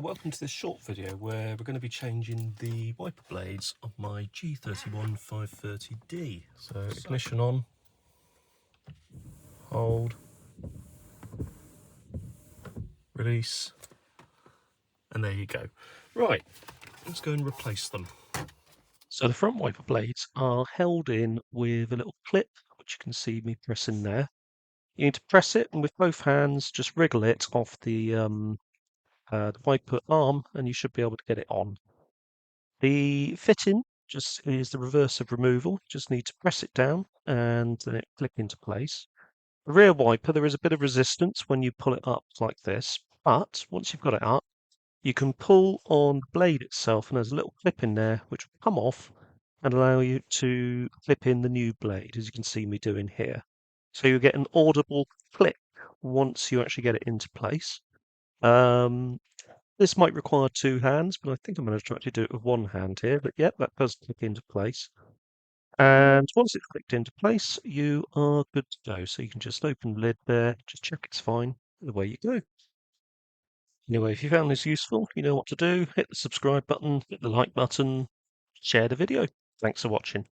welcome to this short video where we're going to be changing the wiper blades on my G31 530D. So ignition on, hold, release, and there you go. Right, let's go and replace them. So the front wiper blades are held in with a little clip, which you can see me pressing there. You need to press it, and with both hands, just wriggle it off the wiper arm, and you should be able to get it on. The fitting just is the reverse of removal. You just need to press it down and then it click into place. The rear wiper, there is a bit of resistance when you pull it up like this, but once you've got it up, you can pull on the blade itself, and there's a little clip in there which will come off and allow you to clip in the new blade, as you can see me doing here. So you get an audible click once you actually get it into place. This might require two hands, but I think I'm going to try to do it with one hand here. But yep, that does click into place. And once it's clicked into place, you are good to go. So you can just open the lid there, just check it's fine, and away you go. Anyway, if you found this useful, you know what to do. Hit the subscribe button, hit the like button, share the video. Thanks for watching.